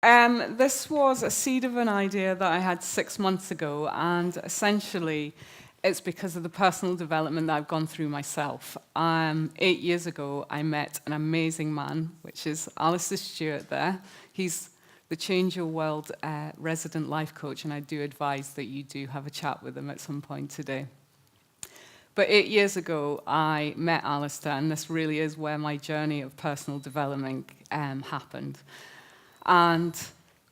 This was a seed of an idea that I had 6 months ago, and essentially it's because of the personal development that I've gone through myself. 8 years ago, I met an amazing man, which is Alistair Stewart there. He's the Change Your World resident life coach, and I do advise that you do have a chat with him at some point today. But 8 years ago, I met Alistair, and this really is where my journey of personal development happened. And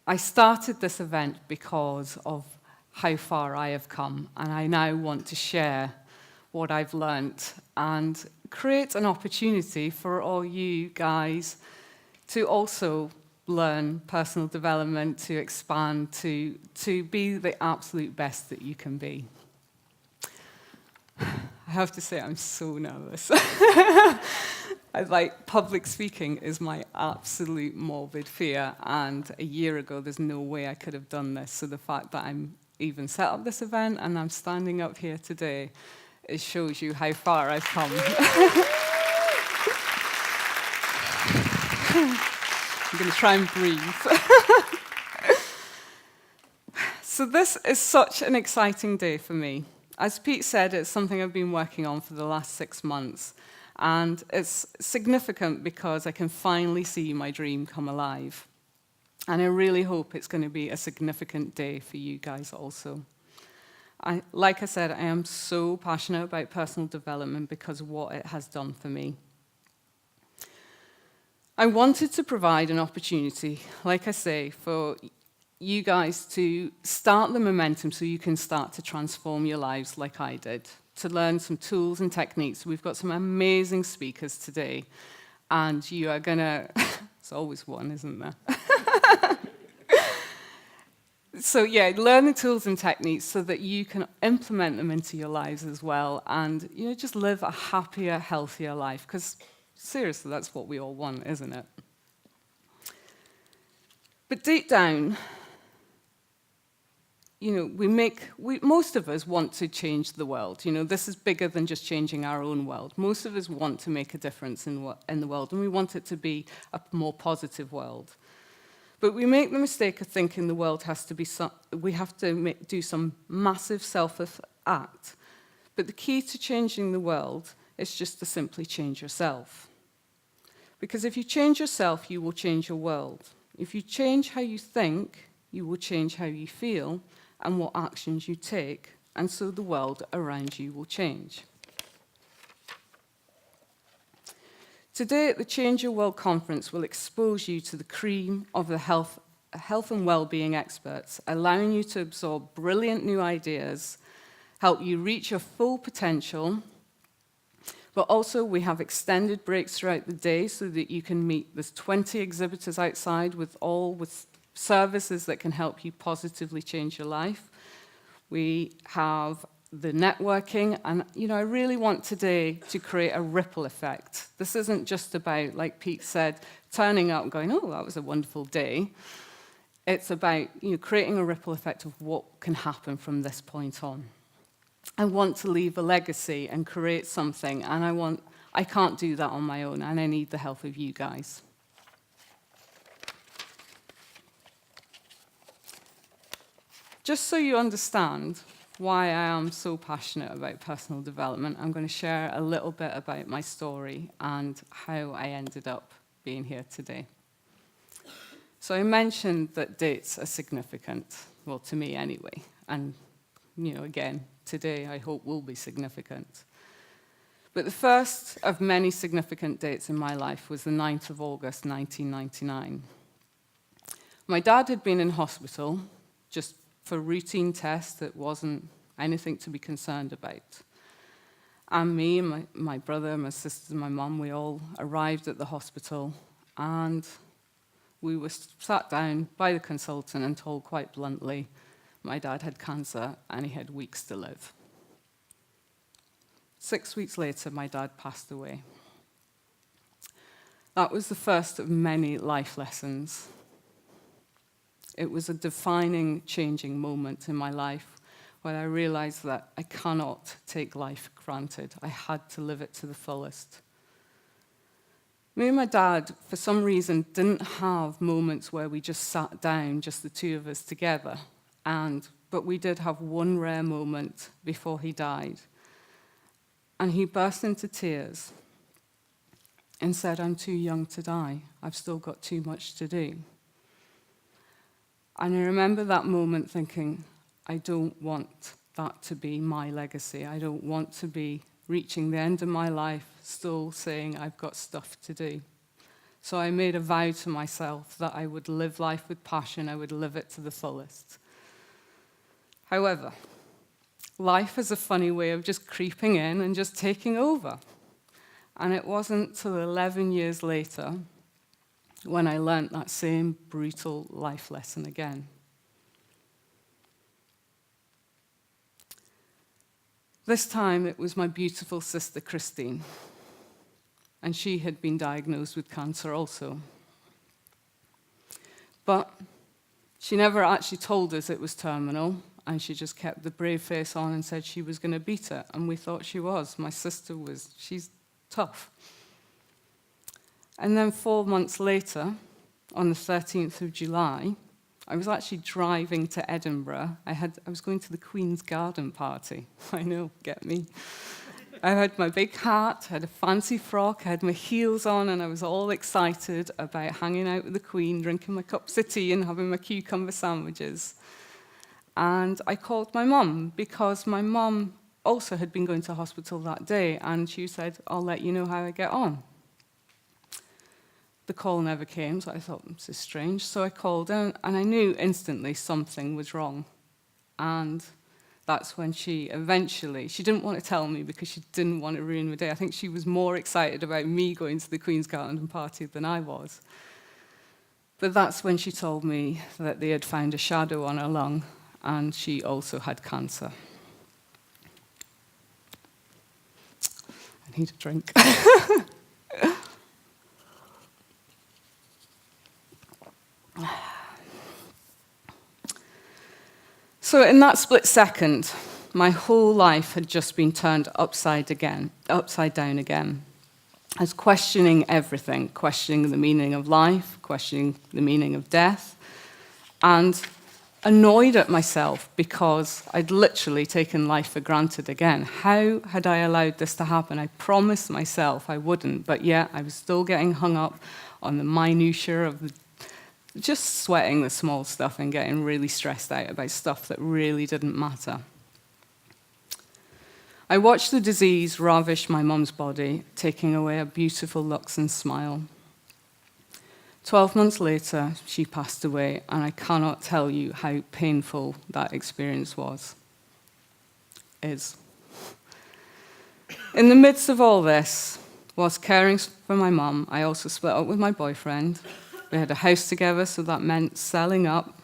I started this event because of how far I have come, and I now want to share what I've learnt and create an opportunity for all you guys to also learn personal development, to expand, to be the absolute best that you can be. I have to say, I'm so nervous. Public speaking is my absolute morbid fear, and a year ago, there's no way I could have done this. So the fact that I'm even set up this event and I'm standing up here today, it shows you how far I've come. I'm going to try and breathe. So this is such an exciting day for me. As Pete said, it's something I've been working on for the last 6 months. And it's significant because I can finally see my dream come alive. And I really hope it's going to be a significant day for you guys also. Like I said, I am so passionate about personal development because of what it has done for me. I wanted to provide an opportunity, like I say, for you guys to start the momentum so you can start to transform your lives like I did, to learn some tools and techniques. We've got some amazing speakers today, and you are going to... It's always one, isn't there? So yeah, learn the tools and techniques so that you can implement them into your lives as well, and just live a happier, healthier life, because seriously, that's what we all want, isn't it? But deep down, most of us want to change the world. This is bigger than just changing our own world. Most of us want to make a difference in the world, and we want it to be a more positive world. But we make the mistake of thinking the world has to be we have to do some massive selfless act. But the key to changing the world is just to simply change yourself. Because if you change yourself, you will change your world. If you change how you think, you will change how you feel and what actions you take, and so the world around you will change. Today at the Change Your World conference, we'll expose you to the cream of the health and well-being experts, allowing you to absorb brilliant new ideas, help you reach your full potential, but also we have extended breaks throughout the day so that you can meet. There's 20 exhibitors outside with services that can help you positively change your life. We have the networking, and I really want today to create a ripple effect. This isn't just about, like Pete said, turning up and going, oh, that was a wonderful day. It's about creating a ripple effect of what can happen from this point on. I want to leave a legacy and create something, and I can't do that on my own, and I need the help of you guys. Just so you understand why I am so passionate about personal development, I'm going to share a little bit about my story and how I ended up being here today. So I mentioned that dates are significant, well, to me anyway, and, again, today I hope will be significant. But the first of many significant dates in my life was the 9th of August, 1999. My dad had been in hospital just for routine tests that wasn't anything to be concerned about. And me and my brother, my sister, my mum, we all arrived at the hospital, and we were sat down by the consultant and told quite bluntly my dad had cancer and he had weeks to live. 6 weeks later, my dad passed away. That was the first of many life lessons. It was a defining, changing moment in my life where I realized that I cannot take life for granted. I had to live it to the fullest. Me and my dad, for some reason, didn't have moments where we just sat down, just the two of us together. But we did have one rare moment before he died. And he burst into tears and said, "I'm too young to die. I've still got too much to do." And I remember that moment thinking, I don't want that to be my legacy. I don't want to be reaching the end of my life still saying I've got stuff to do. So I made a vow to myself that I would live life with passion. I would live it to the fullest. However, life has a funny way of just creeping in and just taking over. And it wasn't till 11 years later when I learnt that same brutal life lesson again. This time it was my beautiful sister Christine, and she had been diagnosed with cancer also. But she never actually told us it was terminal, and she just kept the brave face on and said she was going to beat it, and we thought she was. My sister she's tough. And then 4 months later, on the 13th of July, I was actually driving to Edinburgh. I was going to the Queen's Garden party. I know, get me. I had my big hat, I had a fancy frock, I had my heels on, and I was all excited about hanging out with the Queen, drinking my cups of tea and having my cucumber sandwiches. And I called my mum, because my mum also had been going to hospital that day, and she said, "I'll let you know how I get on." The call never came, so I thought, this is strange. So I called her, and I knew instantly something was wrong. And that's when she didn't want to tell me because she didn't want to ruin my day. I think she was more excited about me going to the Queen's Garden party than I was. But that's when she told me that they had found a shadow on her lung, and she also had cancer. I need a drink. So in that split second, my whole life had just been turned upside down again. I was questioning everything, questioning the meaning of life, questioning the meaning of death, and annoyed at myself because I'd literally taken life for granted again. How had I allowed this to happen? I promised myself I wouldn't, but yet I was still getting hung up on the minutiae of just sweating the small stuff and getting really stressed out about stuff that really didn't matter. I watched the disease ravish my mum's body, taking away her beautiful looks and smile. 12 months later, she passed away, and I cannot tell you how painful that experience is. In the midst of all this, whilst caring for my mum, I also split up with my boyfriend. We had a house together, so that meant selling up,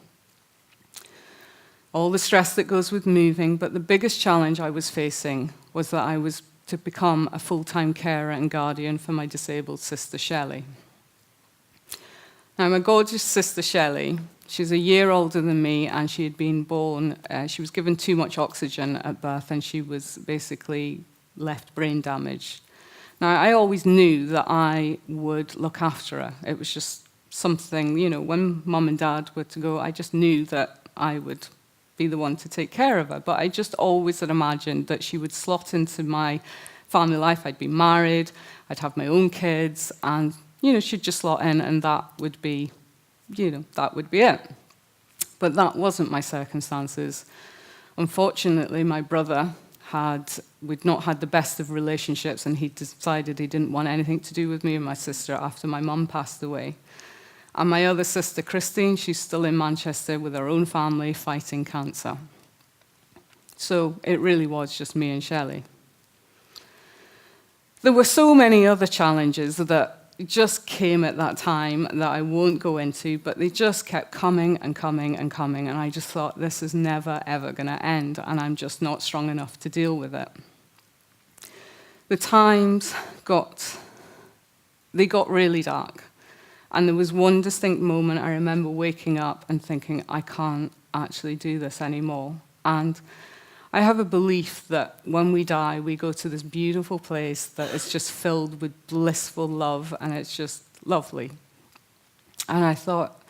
all the stress that goes with moving, but the biggest challenge I was facing was that I was to become a full-time carer and guardian for my disabled sister, Shelley. Now, my gorgeous sister, Shelley, she's a year older than me, and she had been born, she was given too much oxygen at birth, and she was basically left brain damaged. Now, I always knew that I would look after her. It was just something, when mum and dad were to go, I just knew that I would be the one to take care of her. But I just always had imagined that she would slot into my family life. I'd be married, I'd have my own kids, and, she'd just slot in, and that would be it. But that wasn't my circumstances. Unfortunately, my brother we'd not had the best of relationships, and he decided he didn't want anything to do with me and my sister after my mum passed away. And my other sister, Christine, she's still in Manchester with her own family fighting cancer. So it really was just me and Shelley. There were so many other challenges that just came at that time that I won't go into, but they just kept coming and coming and coming, and I just thought, this is never, ever going to end, and I'm just not strong enough to deal with it. The times got really dark. And there was one distinct moment I remember waking up and thinking, I can't actually do this anymore. And I have a belief that when we die, we go to this beautiful place that is just filled with blissful love, and it's just lovely. And I thought,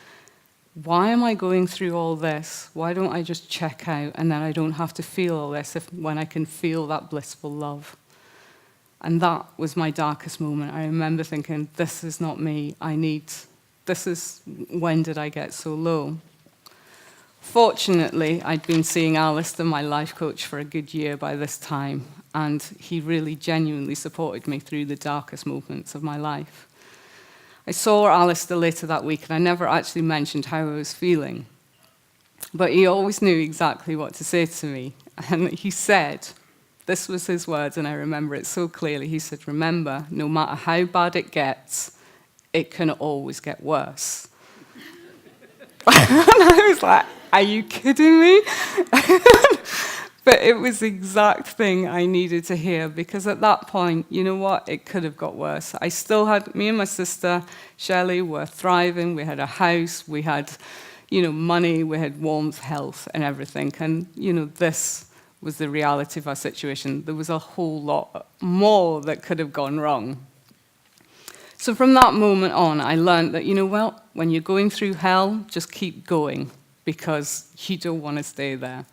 why am I going through all this? Why don't I just check out, and then I don't have to feel all this when I can feel that blissful love? And that was my darkest moment. I remember thinking, this is not me. When did I get so low? Fortunately, I'd been seeing Alistair, my life coach, for a good year by this time, and he really genuinely supported me through the darkest moments of my life. I saw Alistair later that week, and I never actually mentioned how I was feeling, but he always knew exactly what to say to me. And he said, this was his words, and I remember it so clearly. He said, remember, no matter how bad it gets, it can always get worse. And I was like, are you kidding me? But it was the exact thing I needed to hear, because at that point, you know what? It could have got worse. I still had, me and my sister, Shelley, were thriving. We had a house, we had, money, we had warmth, health, and everything. And, this was the reality of our situation. There was a whole lot more that could have gone wrong. So from that moment on, I learned that, when you're going through hell, just keep going, because you don't want to stay there.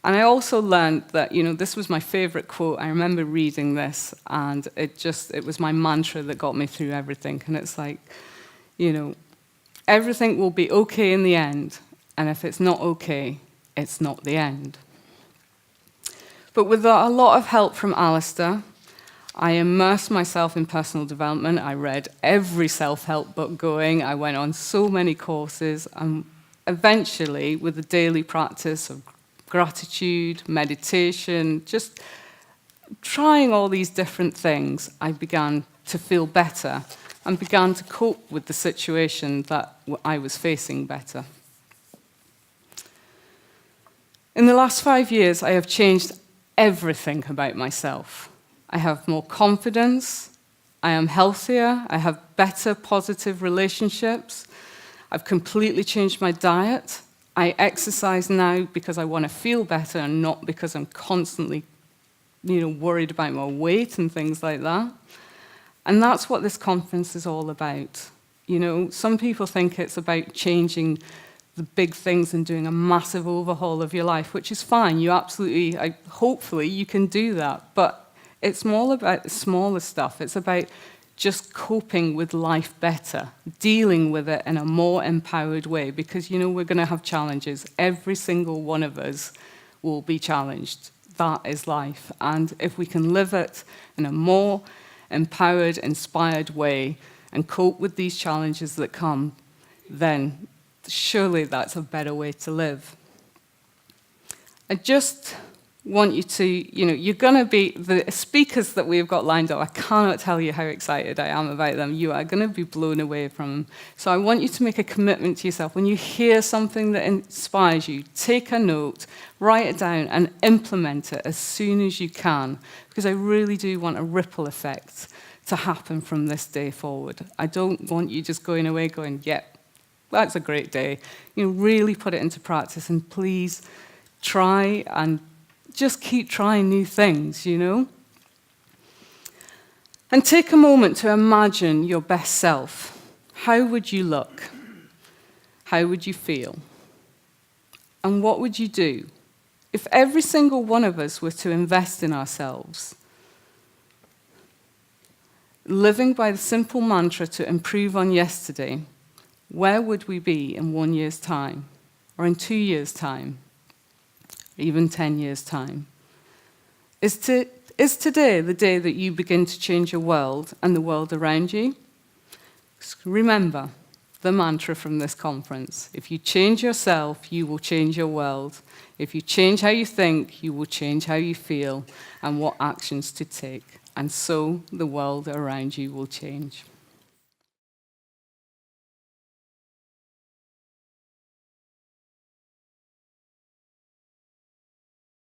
And I also learned that, this was my favorite quote. I remember reading this, and it was my mantra that got me through everything. And it's like, everything will be okay in the end, and if it's not okay, it's not the end. But with a lot of help from Alistair, I immersed myself in personal development. I read every self-help book going. I went on so many courses, and eventually, with the daily practice of gratitude, meditation, just trying all these different things, I began to feel better and began to cope with the situation that I was facing better. In the last 5 years, I have changed everything about myself. I have more confidence, I am healthier, I have better positive relationships, I've completely changed my diet. I exercise now because I want to feel better and not because I'm constantly, worried about my weight and things like that. And that's what this conference is all about. Some people think it's about changing the big things and doing a massive overhaul of your life, which is fine. Hopefully you can do that. But it's more about the smaller stuff. It's about just coping with life better, dealing with it in a more empowered way, because we're going to have challenges. Every single one of us will be challenged. That is life. And if we can live it in a more empowered, inspired way and cope with these challenges that come, then surely that's a better way to live. I just want you to, you're going to be, the speakers that we've got lined up, I cannot tell you how excited I am about them. You are going to be blown away from them. So I want you to make a commitment to yourself. When you hear something that inspires you, take a note, write it down, and implement it as soon as you can, because I really do want a ripple effect to happen from this day forward. I don't want you just going away going, that's a great day. Really put it into practice, and please try and just keep trying new things, And take a moment to imagine your best self. How would you look? How would you feel? And what would you do? If every single one of us were to invest in ourselves, living by the simple mantra to improve on yesterday, where would we be in 1 year's time? Or in 2 years' time? Even 10 years' time? Is today the day that you begin to change your world and the world around you? Remember the mantra from this conference. If you change yourself, you will change your world. If you change how you think, you will change how you feel and what actions to take. And so the world around you will change.